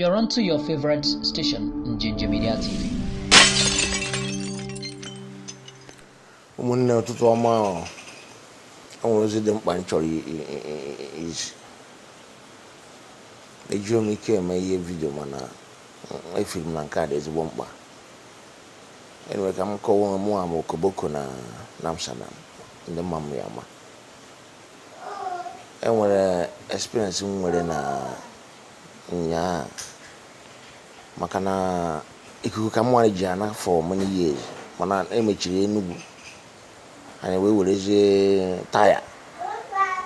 You're on to your favorite station, Njenje Media TV. Ụmụnne ụtụtụ ọma ọnwere ozi dị mkpa nchọrọ izi eji m ike eme ihe vidio mana efiri m na nke a dị ezigbo mkpa. Enwere ka m kọwaa mụ ama okoboko na Amsterdam ndị mma m ya ama. Enwere experience m nwere na nya maka na ikuku ka m nwere ji ana for many years mana emechiri Enugu anyị wee werezie taya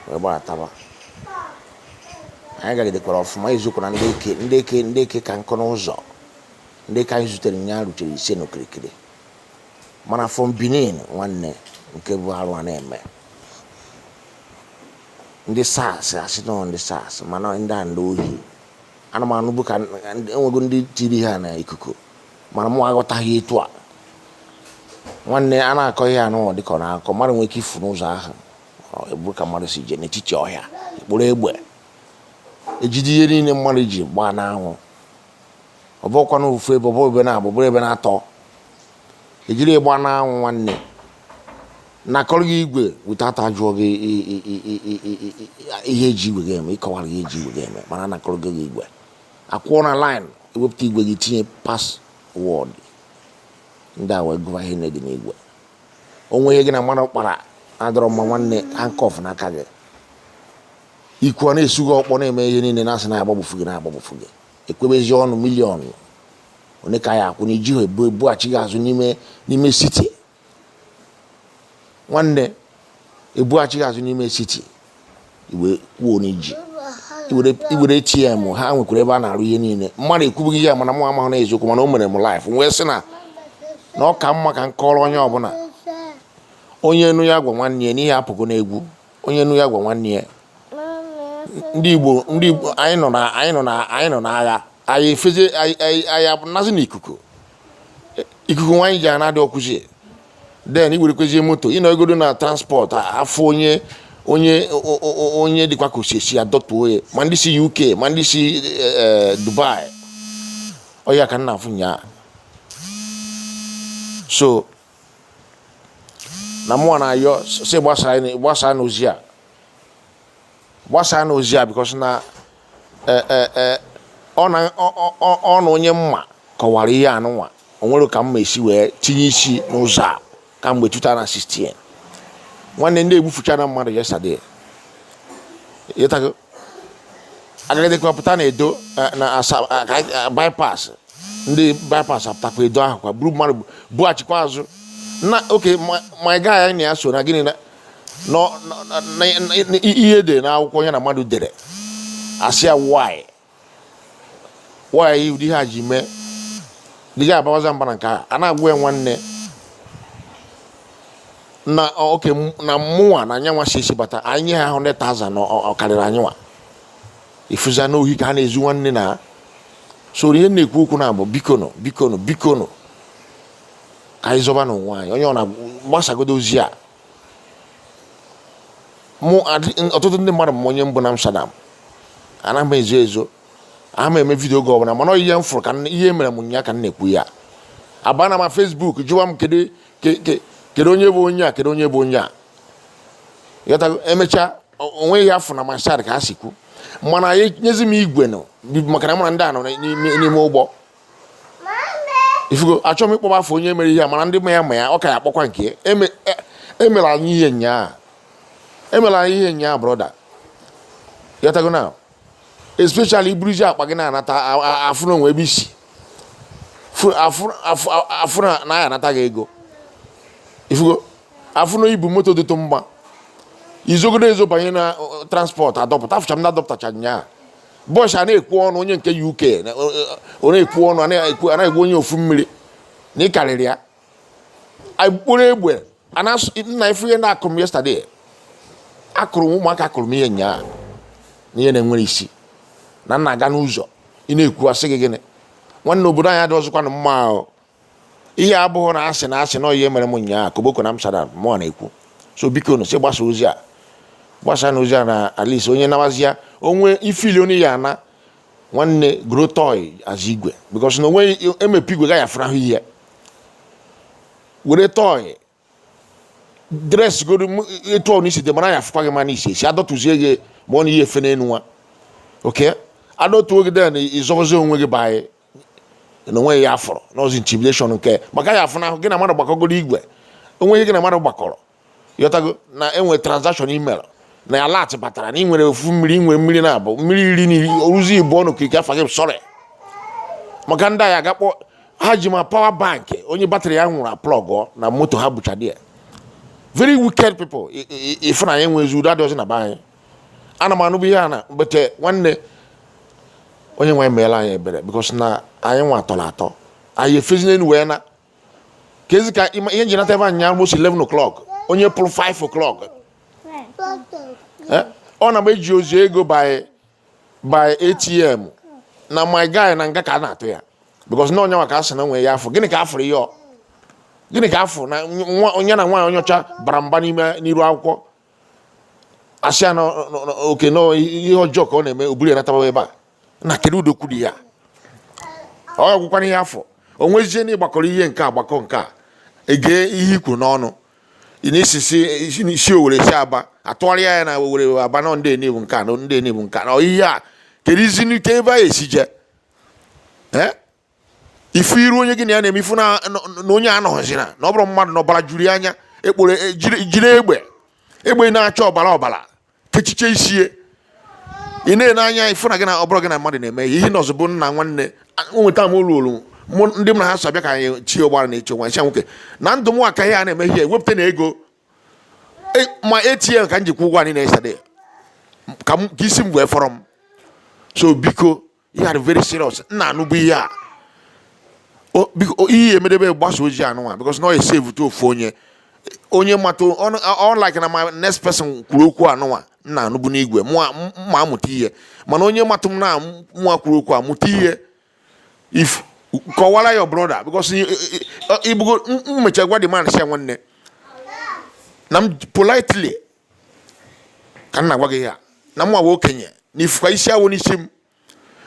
wee gbara taba. Anyị gagidekwara ọfụma izuụka na ndị eke ka nkọ n'ụzọ ndị ka anyị zutere nya rutere ise n'okirikiri mana from Benin nwanne nke bụ arụ a na-eme ndị SARS asị nọ ndị SARS mana ndị a ndị ohi anụmanụ bụ ka enwego ndị tiri ha na ikuku mana mụ aghọtaghị etu a nwanne a na-akọ ihe anụ dịka ọ na-akọ mmadụ nwere ike ifu n'ụzọ ahụ eburu ka mmadụ si je n'etiti ọhịa ekporo egbe ejide ihe niile mmadụ ji gbaa n'anwụ ọ bụkwa na ofu ebe ọbụ ebe na-abụ bụrụ ebe na-atọ ejiri ịgba n'anwụ nwanne na-akọrọ gị igwe without ajụọ gị ihe eji igwe ga-eme ịkọwara gị eji igwe ga-eme mana na-akọrọ gị igwe akwụọ na line ewepụta igwe gị tinye password ndị a wee gụva ihe dị n'igwe onwe ihe gị na mmadụ kpara adọrọ mma nwanne handcuff n'aka gị ikwu na-esu gị ọkpọ na-eme ihe niile na-asị na agbagbufu gị ekwebezi ọnụ miliọnụ onye ka ya akwụ na iji ebughachi gị azụ n'ime siti nwanne ebughachi gị azụ n'ime siti iwe kwuo n'iji iwere ATM ha nwekwara ebe a na-arụ ihe niile mmadụ ekwubughị ya mana mụ amahụ na eziokwu mana o mere m life wee sị na ọ ka mma ka m kọrọ onye ọbụla onye enu ya gwa nwanne ya n'ihe apụgo n'egwu onye enu ya gwa nwanne ya ndị Igbo anyị nọ n'agha anyị efeze anyị abụnazi n'ikuku nwaanyị ji ana dị ọkụzie den iwerekwezie moto ị nọgodo na transport afọ onye dịkwa ka osisi adọtuo ya ma ndị si UK ma ndị si Dubai ọya ka nna afụ nya so na mụọ na-ayọ si gbasaa n'ozi a because na ọ na onye mma kọwara ihe anụnwa o nwere ka mma esi wee tinye isi n'ụzọ a kamgbe 2016 nwanne ndị egbufuchara mmadụ yesterday yetago agaghịdekwa pụta na Edo na bypass ndị bypass apụtakwa Edo ahụ kwa buru mmadụ bughachikwa azụ na oke my guy anyị na ya so na gịnị na ihe dị n'akwụkwọ ya na mmadụ dere asị ya why ụdị ha ji mee dịga abawaza mba na nke a na-agwa ya nwanne na oke na mụnwa na anyanwa si esi bata anyị ha 100,000 ọ karịrị anyịnwa ifuza n'ohi ka ha na-ezu nwanne na so ihe na-ekwu okwu na abụ bikono ka anyị zọba n'onwe anyị onye ọ na-gbasagodo ozi a ọtụtụ ndị mmadụ m onye mbụ na Amsterdam ana m ezo ama eme vidio oge ọbụla mana ihe m fụrụ ka ihe mere m nya ka m na-ekwu ya abana ma Facebook jụwa m kedu onye bụ onye a kedu onye bụ onye a emechaa onwe ihe afọ na masad ka ha si kwu mana anyị nyezi m igwe nọ maka na mara ndị a nọ n'ime ụgbọ ifugo achọrọ m ịkpọba afọ onye mere ihe a mana ndị ma ya ọ ka ya akpọkwa nke emere anyị ihe nyaa broda yatago na especially iburuji akpa gị na-anata afụ n'onwe ebe isi afụ na ya anata gị ego ifugo afụ na ibu moto dịtụ mma izogodo ezo banye na transport adọpụta afụcha m na adọpụtacha nyaa bọs a na-ekwu ọnụ onye nke UK ọ na-ekwu ọnụ anaghị onye ofu mmiri na ịkarịrị ya akpụrụ egbe nna ifu ihe na-akụ m yesterday akụrụ m ụmụaka akụrụ m ihe nyaa na ihe na-enwere isi na nna aga n'ụzọ ị na-ekwu asị gị gịnị nwanne obodo anyị adị ọzọkwa na mma ahụ ihe abụghị na asị na ihe mere m nyaa koboko na Amsterdam mụọ na-ekwu so biko no si gbasa ozi a na at least onye nawazi ya onwe ifili onye ya na nwanne grow toy as igwe because no way emepe igwe ga ya fra here were toy dress go etu oni si de mana ya fukwa gị mana isi si adotuzie gị ma ọ na ihe fene enwa okay adotu oge den izogozo onwe gị bae no way ya afro no intimidation nke maka ya afuna gị na mmadụ gbakọgoro igwe onwe ihe gị na mmadụ gbakọrọ yotago na enwe transaction email na ya lat batara na inwere ofu mmiri inwe mmiri na abụ mmiri iri ni oruzi ibo ọnụ ka ike afa gị sorry maka ndị ya gakpọ ha ji ma power bank onye battery ya nwụrụ plug na moto ha bucha dia very wicked people if na enwe zu that doesn't abanye ana manu bi ya na but nwanne onye nwe meela anyị ebere because na anyị nwa atọla atọ anyị efezine nu we na kezi ka ihe njina teva nya almost 11 o'clock onye pull 5 o'clock ọ na meji ozi ego by ATM na my guy na nga ka na atụ ya because no onye maka asị na nwe ya afọ gịnị ka afọ ya gịnị ka afọ na onye na nwaanyị onyocha bara mba n'ime n'iru akwụkwọ asị na oke no ihe ọjọọ ka ọ na-eme oburu ya nataba ebe a na kedu udo kwuru ya ọ gwụkwana ihe afọ onwezie na ịgbakọrọ ihe nke agbakọ nke a ege ihe ikwu n'ọnụ isi owere si aba atụgharịa ya na owere aba na ndị Enugu nke a na ndị Enugu nke a na ihe a kedu izi n'ike ebe a esije ifu iru onye gị na ya na-eme ifu na onye anọghịzira na ọ bụrụ mmadụ na ọbara juru anya ekpore jiri egbe na-acha ọbara kechiche isie ị na-ene anya ifu na gị na ọ bụrụ gị na mmadụ na-eme ihe na ọzọ bụ nna nwanne nweta m olu ndị m na ha so abịa ka anyị chi ọgbara na-eche nwa nwoke na ndụ m aka ihe a na-eme ihe wepụta na ego ma ATM ka m jikwa ụgwọ anyị na-esade ka isi m wee fọrọ m so biko ihe are very serious nna anụbụ ihe a ihe emedebe gbasa oji anụnwa because na ọ esave to ofu onye matụ like na my next person kwuru okwu anụnwa nna anụbụ n'igwe ma amụta ihe mana onye matụ m na mwa kwuru okwu amụta ihe if kọwara your brother because ibugo mmecha gwa the man si nwanne na m politely ka nna gwa gị ya na mwa okenye na ifukwa isi awụ n'isi m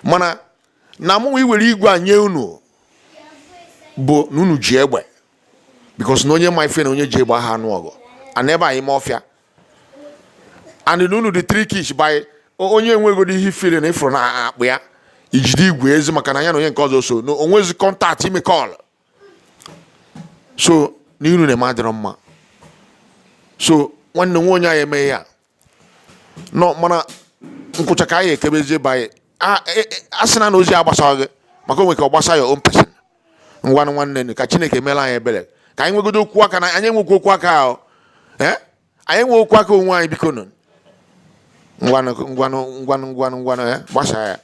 mana na mụ iwere igwe anye unu bụ na unu ji egbe because na onye ma ife na onye ji egbe ha anụ ọgụ ana ebe anyị ma ọfịa and unu dị trickish by onye enwegodi ihe ifere na ifuru na akpụ ya ijide igwe ezi maka na ya na onye nke ọzọ so na onwezi kọntaktị ime kọl so na unu na-eme adịrọ mma so nwanne nwe onye anyị eme ya no mana nkwụcha ka anyị ekebezie by asị na ozi agbasaghị gị maka onwe ka ọ gbasa your own person ngwanụ nwanne ka Chineke meela anyị ebere ka anyị nwegodo okwu aka na anyị nwekwa okwu aka ahụ anyị nwe okwu aka onwe anyị biko nụ ngwanụ gbasa ya